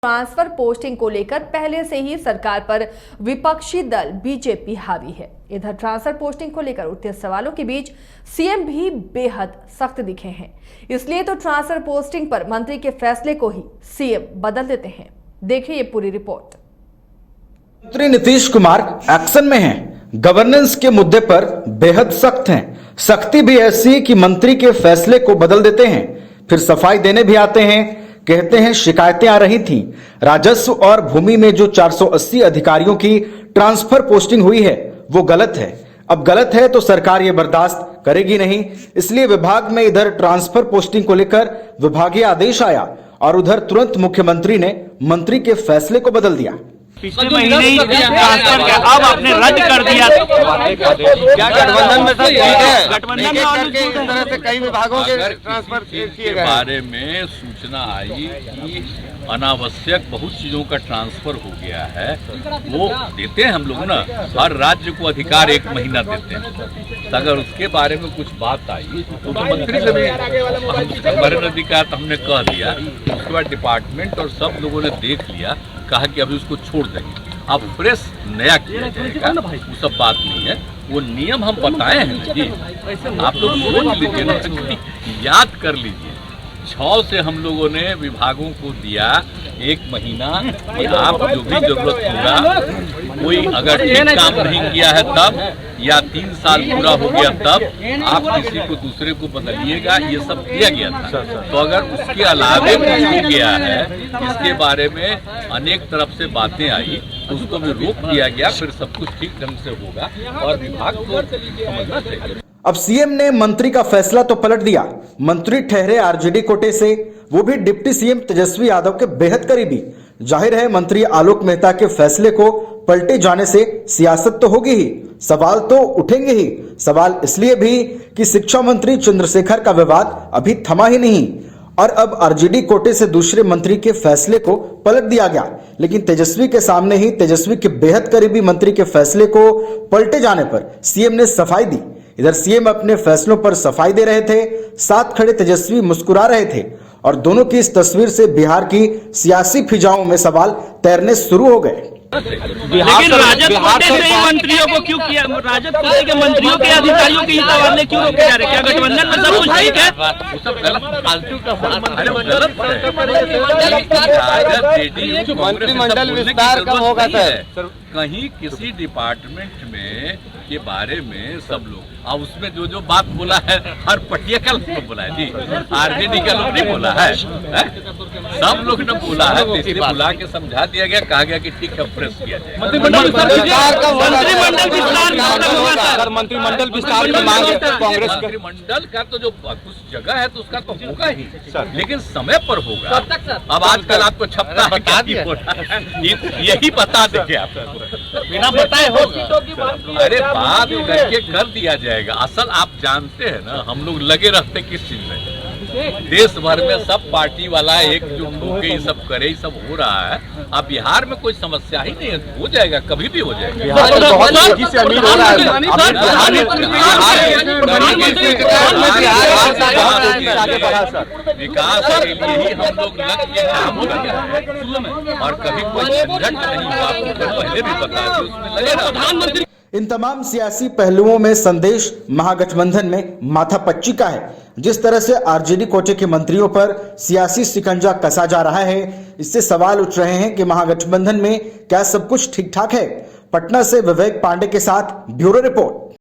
Transfer posting को लेकर पहले से ही सरकार पर विपक्षी दल बीजेपी हावी है। इधर ट्रांसफर पोस्टिंग को लेकर उठते सवालों के बीच सीएम भी बेहद सख्त दिखे हैं। इसलिए तो ट्रांसफर पोस्टिंग पर मंत्री के फैसले को ही सीएम बदल देते हैं। देखिए ये पूरी रिपोर्ट। मंत्री नीतीश कुमार एक्शन में हैं। गवर्नेंस के मुद्दे पर बेहद सख्त हैं। सख्ती भी ऐसी कि मंत्री के फैसले को बदल देते हैं, फिर सफाई देने भी आते हैं। कहते हैं शिकायतें आ रही थी, राजस्व और भूमि में जो 480 अधिकारियों की ट्रांसफर पोस्टिंग हुई है वो गलत है। अब गलत है तो सरकार ये बर्दाश्त करेगी नहीं, इसलिए विभाग में इधर ट्रांसफर पोस्टिंग को लेकर विभागीय आदेश आया और उधर तुरंत मुख्यमंत्री ने मंत्री के फैसले को बदल दिया। पिछले महीने ही ट्रांसफर किया, अब आपने रद्द कर दिया। क्या गठबंधन में सब ठीक है? गठबंधन में करके इस तरह से कई विभागों के ट्रांसफर किए गए बारे में सूचना आई कि अनावश्यक बहुत चीजों का ट्रांसफर हो गया है। वो देते हैं हम लोग ना, हर राज्य को अधिकार 1 महीना देते हैं। अगर उसके बारे में कुछ बात आई तो मंत्री से भी हमारे अधिकार तो हमने कह दिया। उसके बाद डिपार्टमेंट और सब लोगों ने देख लिया, कहा कि अभी उसको छोड़ देंगे, अब फ्रेश नया किया जाएगा। वो सब बात नहीं है, वो नियम हम बताए हैं जी, आप लोग सोच लीजिए ना, याद कर लीजिए। 6 से हम लोगों ने विभागों को दिया 1 महीना कि आप जो भी जरूरत होगा, कोई अगर ठीक काम नहीं किया है तब, या 3 साल पूरा हो गया तब आप किसी को दूसरे को बदलिएगा, ये सब किया गया था। तो अगर उसके अलावे कुछ हो गया है, इसके बारे में अनेक तरफ से बातें आई, उसको भी रोक दिया गया, फिर सब कुछ ठीक ढंग से होगा और विभाग को समझना चाहिए। अब सीएम ने मंत्री का फैसला तो पलट दिया। मंत्री ठहरे आरजेडी कोटे से, वो भी डिप्टी सीएम तेजस्वी यादव के बेहद करीबी। जाहिर है मंत्री आलोक मेहता के फैसले को पलटे जाने से सियासत तो होगी ही, सवाल तो उठेंगे ही। सवाल इसलिए भी कि शिक्षा मंत्री चंद्रशेखर का विवाद अभी थमा ही नहीं और अब आरजेडी कोटे से दूसरे मंत्री के फैसले को पलट दिया गया। लेकिन तेजस्वी के सामने ही तेजस्वी के बेहद करीबी मंत्री के फैसले को पलटे जाने पर सीएम ने सफाई दी। इधर सीएम अपने फैसलों पर सफाई दे रहे थे, साथ खड़े तेजस्वी मुस्कुरा रहे थे और दोनों की इस तस्वीर से बिहार की सियासी फिजाओं में सवाल तैरने शुरू हो गए। लेकिन राजद कोटे से मंत्रियों को क्यों किया? राजद कोटे के मंत्रियों के अधिकारियों के तबादले क्यों रोके जा रहे? क्या गठबंधन में सब कुछ ठीक है? मंत्रिमंडल विस्तार कब होगा सर? कहीं किसी डिपार्टमेंट में के बारे में सब लोग, अब उसमें जो बात बोला है, हर पटिया का लोग बोला है जी, आरजेडी का लोग नहीं बोला है, सब लोग ने बोला है। तो इसलिए बुला के समझा दिया गया, कहा गया कि ठीक है प्रेस किया जाए। मंत्रिमंडल विस्तार की मांग कांग्रेस, मंत्रिमंडल का तो जो कुछ जगह है तो उसका तो होगा ही, लेकिन समय पर होगा। अब आजकल आपको छपता है, यही बता देंगे आपको, बिना बताए हो। अरे बात करके कर दिया जाएगा। असल आप जानते हैं ना, हम लोग लगे रहते किस चीज में, देश भर में सब पार्टी वाला एकजुट होकर ये सब करे, ये सब हो रहा है। अब बिहार में कोई समस्या ही नहीं है, हो जाएगा, कभी भी हो जाएगा। विकास के लिए ही हम लोग लग के काम कर रहे हैं और कभी कोई झंझट नहीं हुआ, पहले भी बता दी, उसमें लगे रहा। इन तमाम सियासी पहलुओं में संदेश महागठबंधन में माथापच्ची का है। जिस तरह से आरजेडी कोटे के मंत्रियों पर सियासी शिकंजा कसा जा रहा है, इससे सवाल उठ रहे हैं कि महागठबंधन में क्या सब कुछ ठीक ठाक है। पटना से विवेक पांडे के साथ ब्यूरो रिपोर्ट।